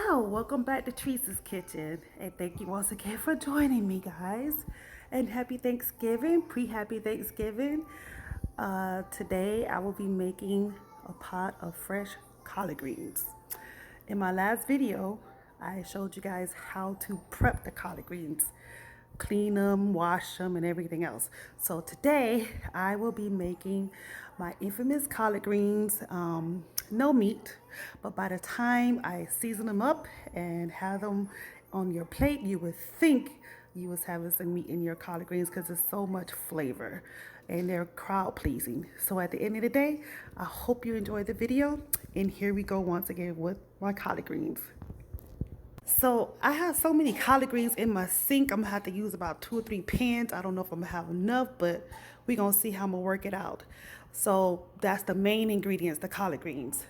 So, welcome back to Teresa's Kitchen, and thank you once again for joining me, guys. And happy Thanksgiving, pre-happy Thanksgiving. Today, I will be making a pot of fresh collard greens. In my last video, I showed you guys how to prep the collard greens, clean them, wash them, and everything else. So today, I will be making my infamous collard greens, no meat, but by the time I season them up and have them on your plate, you would think you was having some meat in your collard greens because there's so much flavor and they're crowd pleasing. So at the end of the day, I hope you enjoyed the video, and here we go once again with my collard greens. So I have so many collard greens in my sink. I'm gonna have to use about 2 or 3 pans. I don't know if I'm gonna have enough, but we're gonna see how I'm gonna work it out. So that's the main ingredients, the collard greens.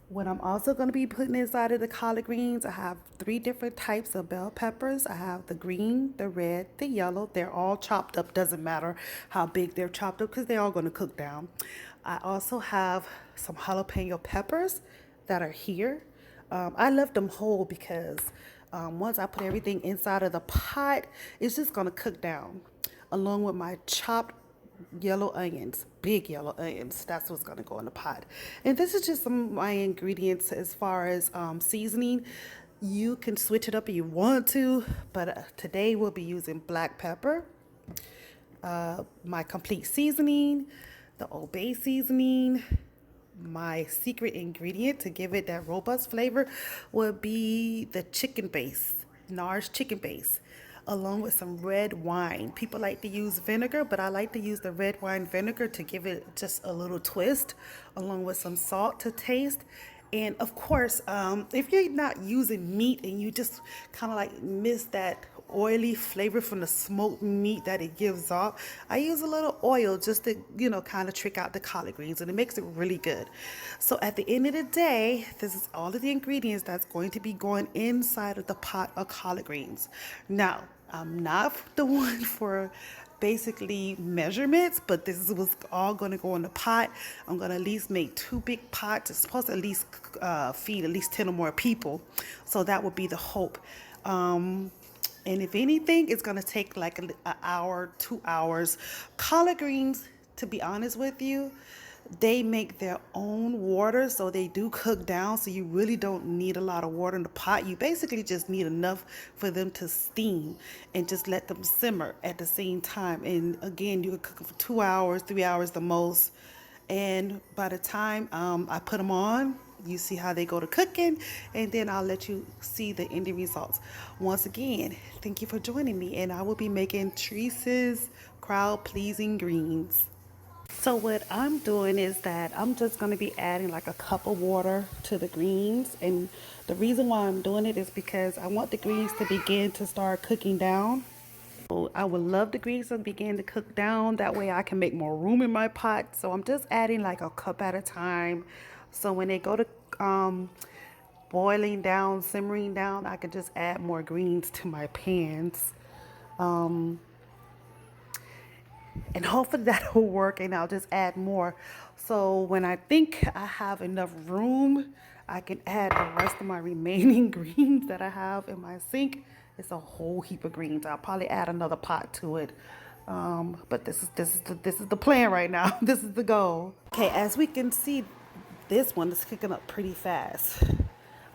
What I'm also gonna be putting inside of the collard greens, I have 3 different types of bell peppers. I have the green, the red, the yellow. They're all chopped up. Doesn't matter how big they're chopped up because they're all gonna cook down. I also have some jalapeno peppers that are here. I left them whole because once I put everything inside of the pot, it's just gonna cook down, along with my chopped yellow onions, big yellow onions. That's what's gonna go in the pot. And this is just some of my ingredients as far as seasoning. You can switch it up if you want to, but today we'll be using black pepper, my complete seasoning, the Old Bay seasoning. My secret ingredient to give it that robust flavor would be the chicken base, Knorrs Chicken Base, along with some red wine. People like to use vinegar, but I like to use the red wine vinegar to give it just a little twist, along with some salt to taste. And of course, if you're not using meat and you just kind of like miss that oily flavor from the smoked meat that it gives off, I use a little oil just to, kind of trick out the collard greens, and it makes it really good. So at the end of the day, this is all of the ingredients that's going to be going inside of the pot of collard greens. Now, I'm not the one for basically measurements, but this is what's all going to go in the pot. I'm going to at least make 2 big pots. It's supposed to at least feed at least 10 or more people. So that would be the hope. And if anything, it's going to take like an hour, 2 hours. Collard greens, to be honest with you, they make their own water, so they do cook down, so you really don't need a lot of water in the pot. You basically just need enough for them to steam and just let them simmer at the same time. And again, you can cook them for 2 hours, 3 hours the most. And by the time I put them on, you see how they go to cooking, and then I'll let you see the ending results. Once again, thank you for joining me, and I will be making Teresa's crowd-pleasing greens. So what I'm doing is that I'm just going to be adding like a cup of water to the greens, and the reason why I'm doing it is because I want the greens to begin to start cooking down. So I would love the greens to begin to cook down. That way I can make more room in my pot. So I'm just adding like a cup at a time. So when they go to boiling down, simmering down, I can just add more greens to my pans. And hopefully that'll work, and I'll just add more. So when I think I have enough room, I can add the rest of my remaining greens that I have in my sink. It's a whole heap of greens. I'll probably add another pot to it. But this is the plan right now. This is the goal. Okay, as we can see, this one is cooking up pretty fast.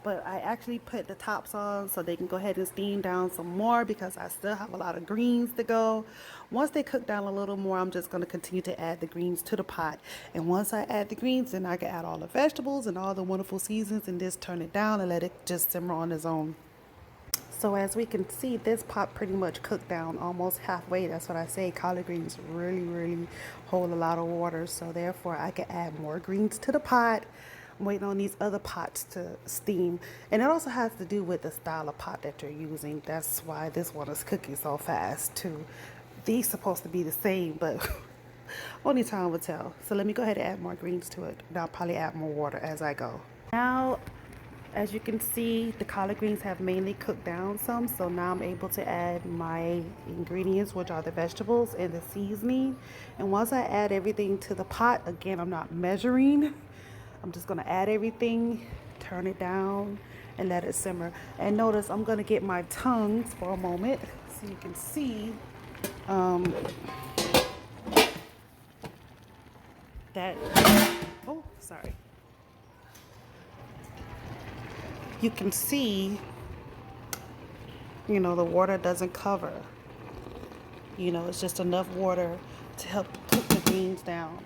But I actually put the tops on so they can go ahead and steam down some more because I still have a lot of greens to go. Once they cook down a little more, I'm just going to continue to add the greens to the pot. And once I add the greens, then I can add all the vegetables and all the wonderful seasons and just turn it down and let it just simmer on its own. So as we can see, this pot pretty much cooked down almost halfway. That's what I say. Collard greens really hold a lot of water. So therefore, I can add more greens to the pot. I'm waiting on these other pots to steam. And it also has to do with the style of pot that you're using. That's why this one is cooking so fast too. These supposed to be the same, but only time will tell. So let me go ahead and add more greens to it. And I'll probably add more water as I go. Now, as you can see, the collard greens have mainly cooked down some, so now I'm able to add my ingredients, which are the vegetables and the seasoning. And once I add everything to the pot, again, I'm not measuring. I'm just gonna add everything, turn it down, and let it simmer. And notice I'm gonna get my tongs for a moment so you can see that, oh, sorry. You can see, you know, the water doesn't cover. You know, it's just enough water to help cook the greens down.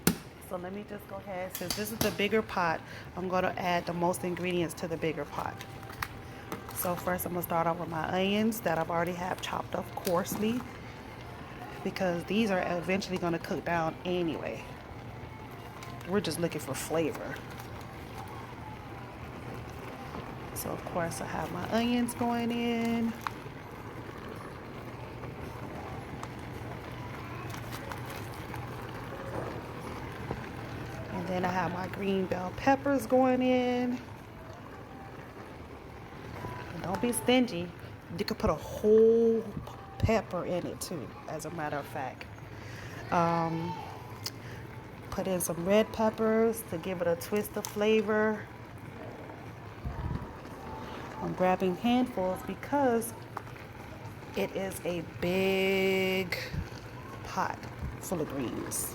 So let me just go ahead, since this is the bigger pot, I'm gonna add the most ingredients to the bigger pot. So first I'm gonna start off with my onions that I've already have chopped up coarsely, because these are eventually gonna cook down anyway. We're just looking for flavor. So of course I have my onions going in. And then I have my green bell peppers going in. And don't be stingy. You could put a whole pepper in it too, as a matter of fact. Put in some red peppers to give it a twist of flavor. I'm grabbing handfuls because it is a big pot full of greens.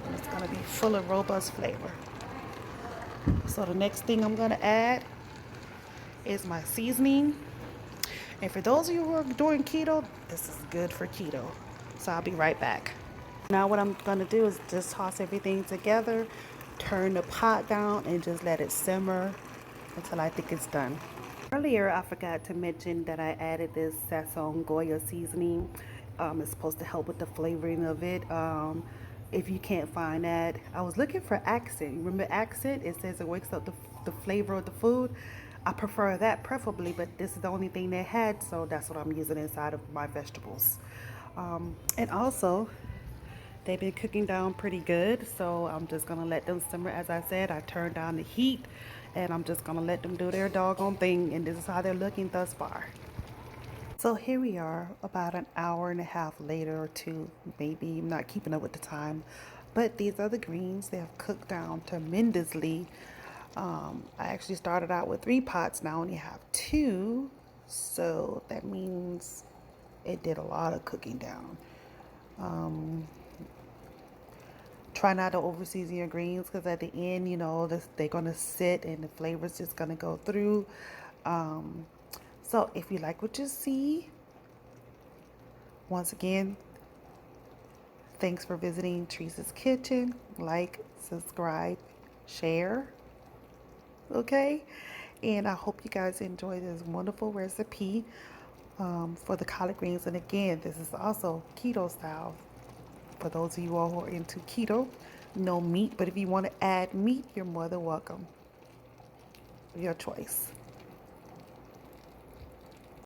And it's gonna be full of robust flavor. So the next thing I'm gonna add is my seasoning. And for those of you who are doing keto, this is good for keto. So I'll be right back. Now what I'm gonna do is just toss everything together, turn the pot down, and just let it simmer until I think it's done. Earlier, I forgot to mention that I added this Sazon Goya seasoning. It's supposed to help with the flavoring of it. If you can't find that, I was looking for accent. Remember accent? It says it wakes up the flavor of the food. I prefer that preferably, but this is the only thing they had, so that's what I'm using inside of my vegetables. And also, they've been cooking down pretty good, so I'm just gonna let them simmer. As I said, I turned down the heat, and I'm just gonna let them do their doggone thing, and this is how they're looking thus far. So here we are, about an hour and a half later or two, maybe. I'm not keeping up with the time, but these are the greens. They have cooked down tremendously. I actually started out with 3 pots, now I only have 2, so that means it did a lot of cooking down. Try not to over season your greens, because at the end, you know, they're gonna sit and the flavor's just gonna go through. So if you like what you see, once again, thanks for visiting Teresa's Kitchen. Like, subscribe, share, okay? And I hope you guys enjoy this wonderful recipe for the collard greens. And again, this is also keto style. For those of you all who are into keto, no meat, but if you want to add meat, you're more than welcome. Your choice.